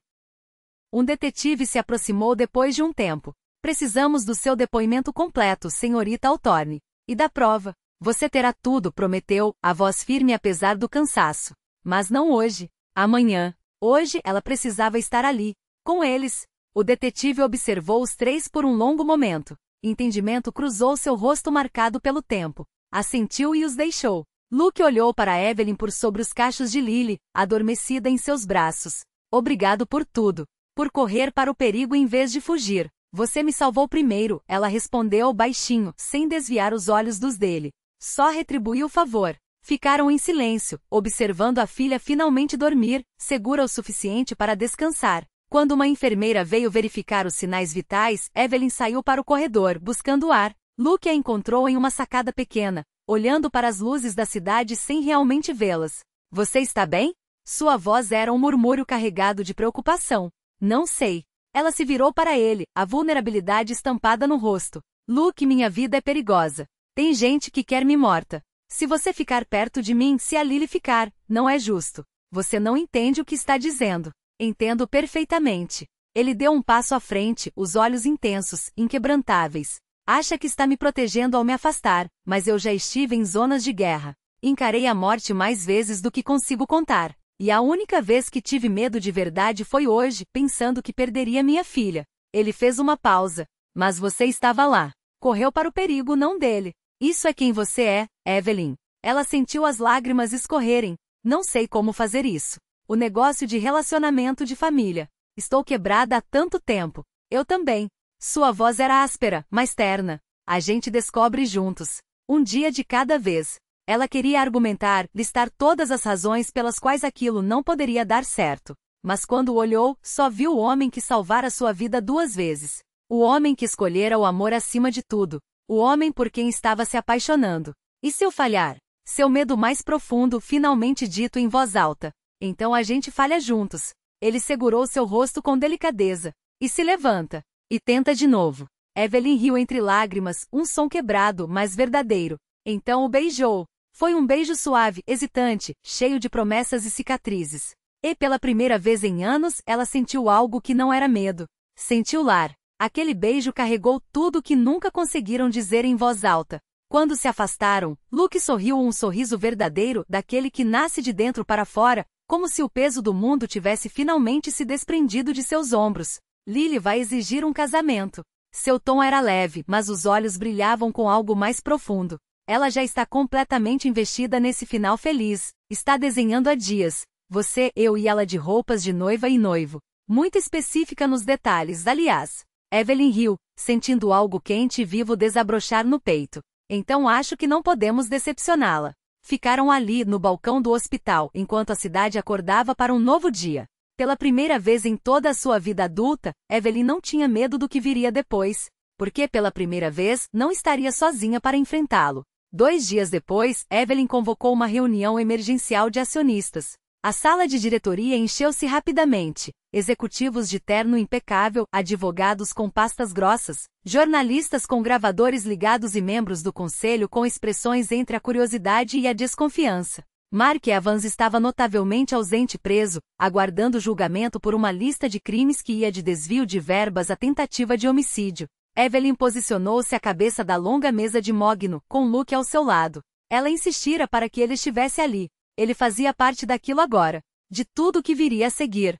Um detetive se aproximou depois de um tempo. Precisamos do seu depoimento completo, senhorita Hawthorne. E da prova. Você terá tudo, prometeu, a voz firme apesar do cansaço. Mas não hoje. Amanhã. Hoje ela precisava estar ali, com eles. O detetive observou os três por um longo momento. Entendimento cruzou seu rosto marcado pelo tempo. Assentiu e os deixou. Luke olhou para Evelyn por sobre os cachos de Lily, adormecida em seus braços. Obrigado por tudo. Por correr para o perigo em vez de fugir. Você me salvou primeiro, ela respondeu baixinho, sem desviar os olhos dos dele. Só retribuí o favor. Ficaram em silêncio, observando a filha finalmente dormir, segura o suficiente para descansar. Quando uma enfermeira veio verificar os sinais vitais, Evelyn saiu para o corredor, buscando ar. Luke a encontrou em uma sacada pequena, olhando para as luzes da cidade sem realmente vê-las. Você está bem? Sua voz era um murmúrio carregado de preocupação. Não sei. Ela se virou para ele, a vulnerabilidade estampada no rosto. Luke, minha vida é perigosa. Tem gente que quer me morta. Se você ficar perto de mim, se a Lily ficar, não é justo. Você não entende o que está dizendo. Entendo perfeitamente. Ele deu um passo à frente, os olhos intensos, inquebrantáveis. Acha que está me protegendo ao me afastar, mas eu já estive em zonas de guerra. Encarei a morte mais vezes do que consigo contar. E a única vez que tive medo de verdade foi hoje, pensando que perderia minha filha. Ele fez uma pausa. Mas você estava lá. Correu para o perigo, não dele. Isso é quem você é, Evelyn. Ela sentiu as lágrimas escorrerem. Não sei como fazer isso. O negócio de relacionamento de família. Estou quebrada há tanto tempo. Eu também. Sua voz era áspera, mas terna. A gente descobre juntos. Um dia de cada vez. Ela queria argumentar, listar todas as razões pelas quais aquilo não poderia dar certo. Mas quando olhou, só viu o homem que salvara sua vida 2 vezes. O homem que escolhera o amor acima de tudo. O homem por quem estava se apaixonando. E se eu falhar? Seu medo mais profundo finalmente dito em voz alta. Então a gente falha juntos. Ele segurou seu rosto com delicadeza. E se levanta. E tenta de novo. Evelyn riu entre lágrimas, um som quebrado, mas verdadeiro. Então o beijou. Foi um beijo suave, hesitante, cheio de promessas e cicatrizes. E pela primeira vez em anos, ela sentiu algo que não era medo. Sentiu lar. Aquele beijo carregou tudo que nunca conseguiram dizer em voz alta. Quando se afastaram, Luke sorriu um sorriso verdadeiro, daquele que nasce de dentro para fora, como se o peso do mundo tivesse finalmente se desprendido de seus ombros. Lily vai exigir um casamento. Seu tom era leve, mas os olhos brilhavam com algo mais profundo. Ela já está completamente investida nesse final feliz. Está desenhando há dias. Você, eu e ela de roupas de noiva e noivo. Muito específica nos detalhes, aliás. Evelyn riu, sentindo algo quente e vivo desabrochar no peito. Então acho que não podemos decepcioná-la. Ficaram ali, no balcão do hospital, enquanto a cidade acordava para um novo dia. Pela primeira vez em toda a sua vida adulta, Evelyn não tinha medo do que viria depois, porque pela primeira vez não estaria sozinha para enfrentá-lo. 2 dias depois, Evelyn convocou uma reunião emergencial de acionistas. A sala de diretoria encheu-se rapidamente. Executivos de terno impecável, advogados com pastas grossas, jornalistas com gravadores ligados e membros do conselho com expressões entre a curiosidade e a desconfiança. Mark Evans estava notavelmente ausente preso, aguardando julgamento por uma lista de crimes que ia de desvio de verbas a tentativa de homicídio. Evelyn posicionou-se à cabeça da longa mesa de mogno, com Luke ao seu lado. Ela insistira para que ele estivesse ali. Ele fazia parte daquilo agora. De tudo que viria a seguir.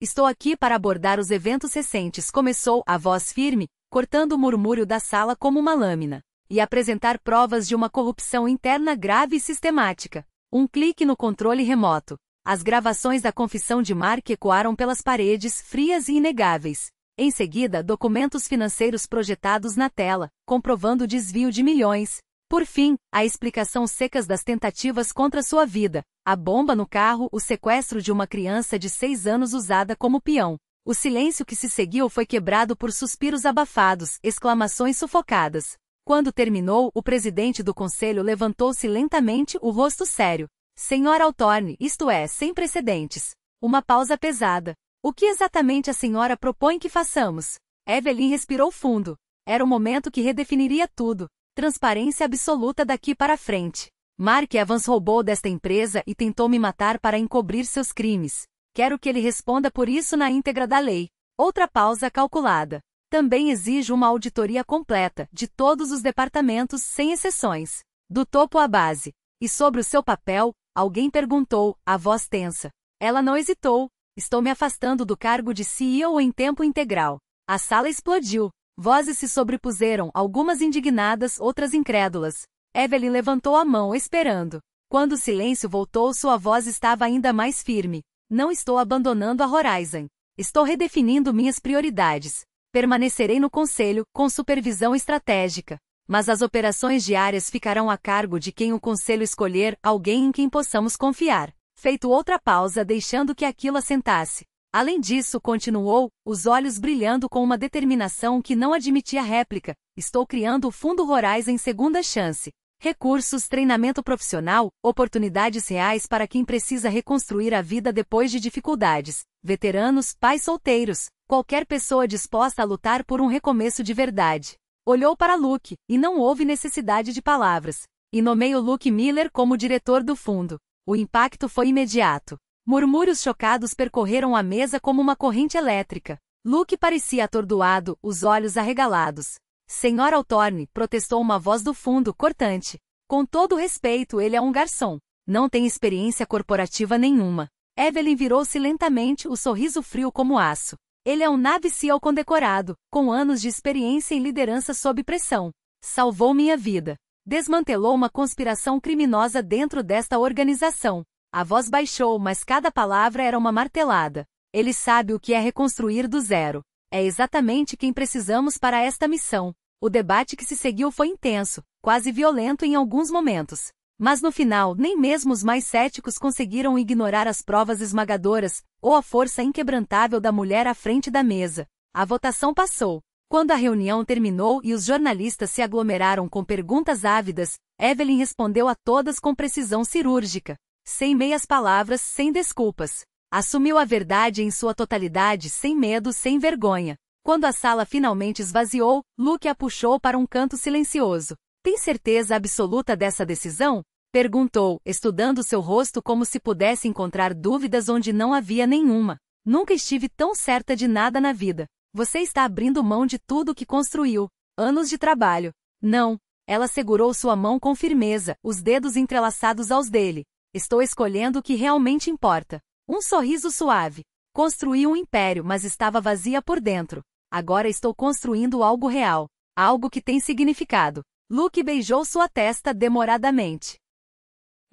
Estou aqui para abordar os eventos recentes, começou a voz firme, cortando o murmúrio da sala como uma lâmina, e apresentar provas de uma corrupção interna grave e sistemática. Um clique no controle remoto. As gravações da confissão de Mark ecoaram pelas paredes, frias e inegáveis. Em seguida, documentos financeiros projetados na tela, comprovando o desvio de milhões. Por fim, a explicação secas das tentativas contra sua vida, a bomba no carro, o sequestro de uma criança de 6 anos usada como peão. O silêncio que se seguiu foi quebrado por suspiros abafados, exclamações sufocadas. Quando terminou, o presidente do conselho levantou-se lentamente, o rosto sério. Senhora Althorne, isto é, sem precedentes. Uma pausa pesada. O que exatamente a senhora propõe que façamos? Evelyn respirou fundo. Era o momento que redefiniria tudo. Transparência absoluta daqui para frente. Mark Evans roubou desta empresa e tentou me matar para encobrir seus crimes. Quero que ele responda por isso na íntegra da lei. Outra pausa calculada. Também exijo uma auditoria completa, de todos os departamentos, sem exceções. Do topo à base. E sobre o seu papel, alguém perguntou, a voz tensa. Ela não hesitou. Estou me afastando do cargo de CEO em tempo integral. A sala explodiu. Vozes se sobrepuseram, algumas indignadas, outras incrédulas. Evelyn levantou a mão, esperando. Quando o silêncio voltou, sua voz estava ainda mais firme. Não estou abandonando a Horizon. Estou redefinindo minhas prioridades. Permanecerei no conselho, com supervisão estratégica. Mas as operações diárias ficarão a cargo de quem o conselho escolher, alguém em quem possamos confiar. Feito outra pausa, deixando que aquilo assentasse. Além disso, continuou, os olhos brilhando com uma determinação que não admitia réplica. Estou criando o Fundo Horizon Segunda Chance. Recursos, treinamento profissional, oportunidades reais para quem precisa reconstruir a vida depois de dificuldades. Veteranos, pais solteiros, qualquer pessoa disposta a lutar por um recomeço de verdade. Olhou para Luke, e não houve necessidade de palavras. E nomeou Luke Miller como diretor do fundo. O impacto foi imediato. Murmúrios chocados percorreram a mesa como uma corrente elétrica. Luke parecia atordoado, os olhos arregalados. Senhora Althorne, protestou uma voz do fundo, cortante. Com todo respeito, ele é um garçom. Não tem experiência corporativa nenhuma. Evelyn virou-se lentamente, o sorriso frio como aço. Ele é um Navy SEAL condecorado, com anos de experiência em liderança sob pressão. Salvou minha vida. Desmantelou uma conspiração criminosa dentro desta organização. A voz baixou, mas cada palavra era uma martelada. Ele sabe o que é reconstruir do zero. É exatamente quem precisamos para esta missão. O debate que se seguiu foi intenso, quase violento em alguns momentos. Mas no final, nem mesmo os mais céticos conseguiram ignorar as provas esmagadoras, ou a força inquebrantável da mulher à frente da mesa. A votação passou. Quando a reunião terminou e os jornalistas se aglomeraram com perguntas ávidas, Evelyn respondeu a todas com precisão cirúrgica. Sem meias palavras, sem desculpas. Assumiu a verdade em sua totalidade, sem medo, sem vergonha. Quando a sala finalmente esvaziou, Luke a puxou para um canto silencioso. Tem certeza absoluta dessa decisão? Perguntou, estudando seu rosto como se pudesse encontrar dúvidas onde não havia nenhuma. Nunca estive tão certa de nada na vida. Você está abrindo mão de tudo que construiu. Anos de trabalho. Não. Ela segurou sua mão com firmeza, os dedos entrelaçados aos dele. Estou escolhendo o que realmente importa. Um sorriso suave. Construí um império, mas estava vazia por dentro. Agora estou construindo algo real. Algo que tem significado. Luke beijou sua testa demoradamente.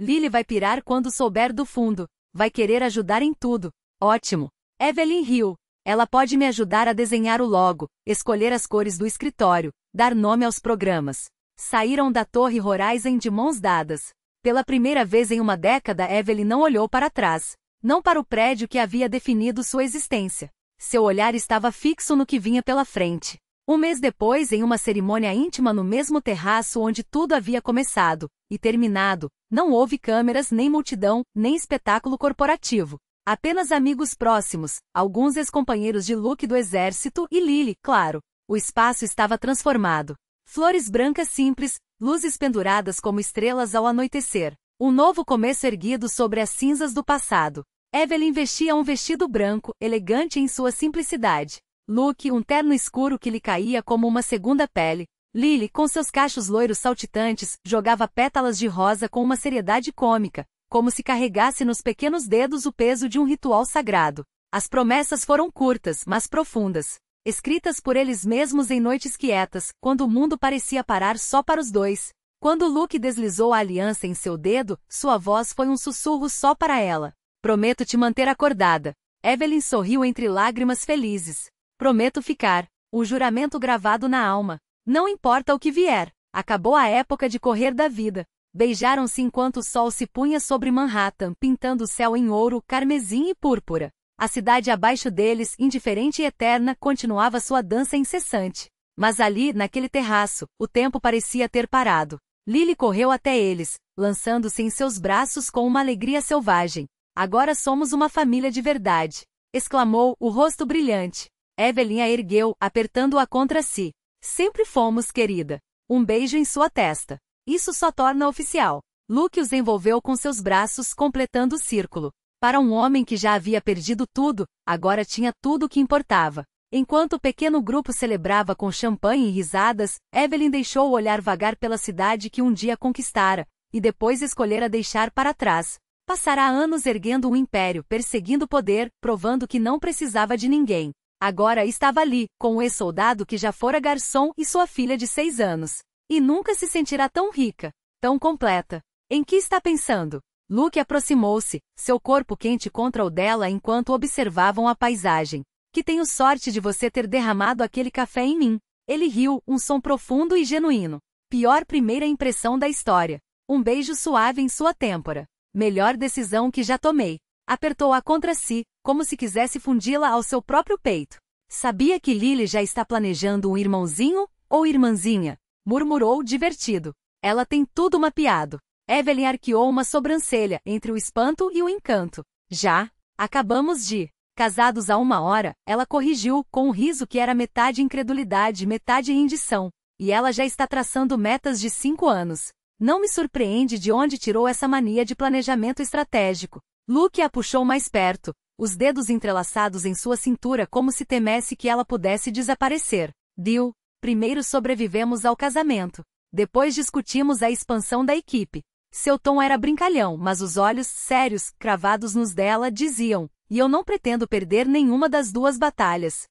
Lily vai pirar quando souber do fundo. Vai querer ajudar em tudo. Ótimo. Evelyn riu. Ela pode me ajudar a desenhar o logo, escolher as cores do escritório, dar nome aos programas. Saíram da Torre Horizon de mãos dadas. Pela primeira vez em uma década, Evelyn não olhou para trás. não para o prédio que havia definido sua existência. Seu olhar estava fixo no que vinha pela frente. Um mês depois, em uma cerimônia íntima no mesmo terraço onde tudo havia começado e terminado, não houve câmeras, nem multidão, nem espetáculo corporativo. Apenas amigos próximos, alguns ex-companheiros de Luke do exército e Lily, claro. O espaço estava transformado. Flores brancas simples, luzes penduradas como estrelas ao anoitecer. Um novo começo erguido sobre as cinzas do passado. Evelyn vestia um vestido branco, elegante em sua simplicidade. Luke, um terno escuro que lhe caía como uma segunda pele. Lily, com seus cachos loiros saltitantes, jogava pétalas de rosa com uma seriedade cômica, como se carregasse nos pequenos dedos o peso de um ritual sagrado. As promessas foram curtas, mas profundas. Escritas por eles mesmos em noites quietas, quando o mundo parecia parar só para os dois. Quando Luke deslizou a aliança em seu dedo, sua voz foi um sussurro só para ela. Prometo te manter acordada. Evelyn sorriu entre lágrimas felizes. Prometo ficar. O juramento gravado na alma. Não importa o que vier. Acabou a época de correr da vida. Beijaram-se enquanto o sol se punha sobre Manhattan, pintando o céu em ouro, carmesim e púrpura. A cidade abaixo deles, indiferente e eterna, continuava sua dança incessante. Mas ali, naquele terraço, o tempo parecia ter parado. Lily correu até eles, lançando-se em seus braços com uma alegria selvagem. Agora somos uma família de verdade, exclamou, o rosto brilhante. Evelyn a ergueu, apertando-a contra si. Sempre fomos, querida. Um beijo em sua testa. Isso só torna oficial. Luke os envolveu com seus braços, completando o círculo. Para um homem que já havia perdido tudo, agora tinha tudo o que importava. Enquanto o pequeno grupo celebrava com champanhe e risadas, Evelyn deixou o olhar vagar pela cidade que um dia conquistara, e depois escolhera deixar para trás. Passará anos erguendo um império, perseguindo poder, provando que não precisava de ninguém. Agora estava ali, com o ex-soldado que já fora garçom e sua filha de 6 anos. E nunca se sentirá tão rica, tão completa. Em que está pensando? Luke aproximou-se, seu corpo quente contra o dela enquanto observavam a paisagem. Que tenho sorte de você ter derramado aquele café em mim. Ele riu, um som profundo e genuíno. Pior primeira impressão da história. Um beijo suave em sua têmpora. Melhor decisão que já tomei. Apertou-a contra si, como se quisesse fundi-la ao seu próprio peito. Sabia que Lily já está planejando um irmãozinho ou irmãzinha? Murmurou, divertido. Ela tem tudo mapeado. Evelyn arqueou uma sobrancelha, entre o espanto e o encanto. Já? Acabamos de... Casados há 1 hora, ela corrigiu, com um riso que era metade incredulidade, metade rendição. E ela já está traçando metas de 5 anos. Não me surpreende de onde tirou essa mania de planejamento estratégico. Luke a puxou mais perto, os dedos entrelaçados em sua cintura como se temesse que ela pudesse desaparecer. Deal. Primeiro sobrevivemos ao casamento. Depois discutimos a expansão da equipe. Seu tom era brincalhão, mas os olhos, sérios, cravados nos dela, diziam, e eu não pretendo perder nenhuma das 2 batalhas.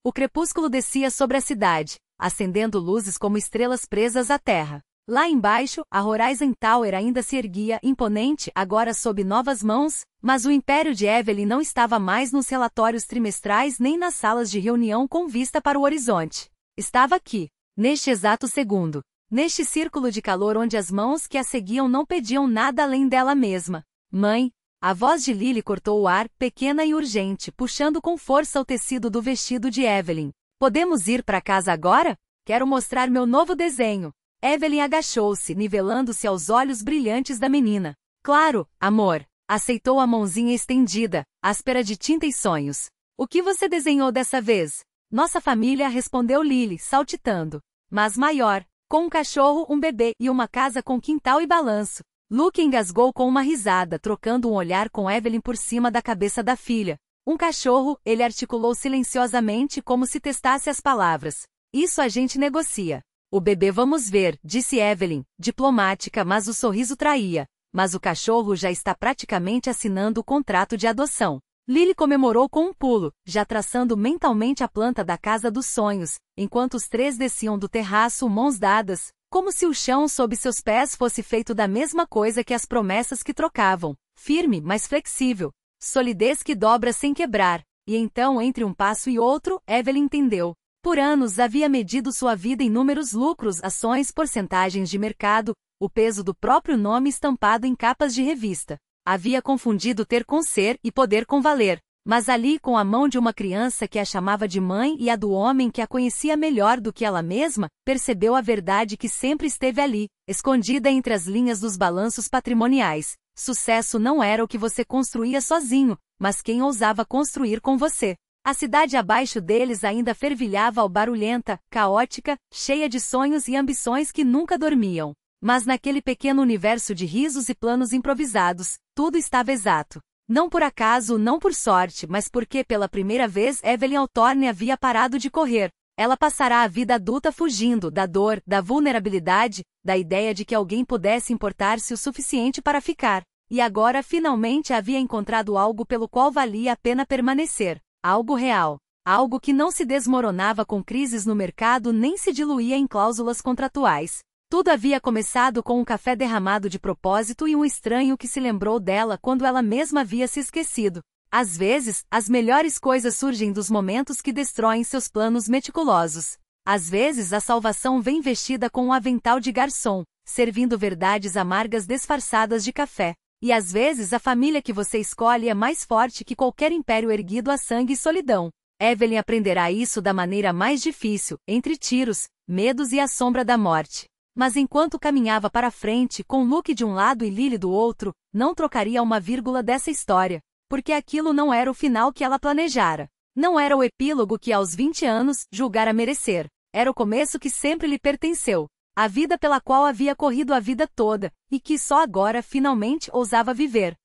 O crepúsculo descia sobre a cidade, acendendo luzes como estrelas presas à terra. Lá embaixo, a Horizon Tower ainda se erguia, imponente, agora sob novas mãos, mas o império de Evelyn não estava mais nos relatórios trimestrais nem nas salas de reunião com vista para o horizonte. Estava aqui, neste exato segundo. Neste círculo de calor onde as mãos que a seguiam não pediam nada além dela mesma. Mãe, a voz de Lily cortou o ar, pequena e urgente, puxando com força o tecido do vestido de Evelyn. Podemos ir para casa agora? Quero mostrar meu novo desenho. Evelyn agachou-se, nivelando-se aos olhos brilhantes da menina. Claro, amor. Aceitou a mãozinha estendida, áspera de tinta e sonhos. O que você desenhou dessa vez? Nossa família, respondeu Lily, saltitando. Mas maior. Com um cachorro, um bebê e uma casa com quintal e balanço. Luke engasgou com uma risada, trocando um olhar com Evelyn por cima da cabeça da filha. Um cachorro, ele articulou silenciosamente como se testasse as palavras. Isso a gente negocia. O bebê vamos ver, disse Evelyn, diplomática, mas o sorriso traía. Mas o cachorro já está praticamente assinando o contrato de adoção. Lily comemorou com um pulo, já traçando mentalmente a planta da casa dos sonhos, enquanto os 3 desciam do terraço mãos dadas, como se o chão sob seus pés fosse feito da mesma coisa que as promessas que trocavam, firme, mas flexível, solidez que dobra sem quebrar. E então, entre um passo e outro, Evelyn entendeu. Por anos havia medido sua vida em números, lucros, ações, porcentagens de mercado, o peso do próprio nome estampado em capas de revista. Havia confundido ter com ser e poder com valer. Mas ali, com a mão de uma criança que a chamava de mãe e a do homem que a conhecia melhor do que ela mesma, percebeu a verdade que sempre esteve ali, escondida entre as linhas dos balanços patrimoniais. Sucesso não era o que você construía sozinho, mas quem ousava construir com você. A cidade abaixo deles ainda fervilhava barulhenta, caótica, cheia de sonhos e ambições que nunca dormiam. Mas naquele pequeno universo de risos e planos improvisados, tudo estava exato. Não por acaso, não por sorte, mas porque pela primeira vez Evelyn Hawthorne havia parado de correr. Ela passará a vida adulta fugindo da dor, da vulnerabilidade, da ideia de que alguém pudesse importar-se o suficiente para ficar. E agora finalmente havia encontrado algo pelo qual valia a pena permanecer. Algo real. Algo que não se desmoronava com crises no mercado nem se diluía em cláusulas contratuais. Tudo havia começado com um café derramado de propósito e um estranho que se lembrou dela quando ela mesma havia se esquecido. Às vezes, as melhores coisas surgem dos momentos que destroem seus planos meticulosos. Às vezes a salvação vem vestida com um avental de garçom, servindo verdades amargas disfarçadas de café. E às vezes a família que você escolhe é mais forte que qualquer império erguido a sangue e solidão. Evelyn aprenderá isso da maneira mais difícil, entre tiros, medos e a sombra da morte. Mas enquanto caminhava para frente, com Luke de um lado e Lily do outro, não trocaria uma vírgula dessa história. Porque aquilo não era o final que ela planejara. Não era o epílogo que aos 20 anos julgara merecer. Era o começo que sempre lhe pertenceu. A vida pela qual havia corrido a vida toda, e que só agora finalmente ousava viver.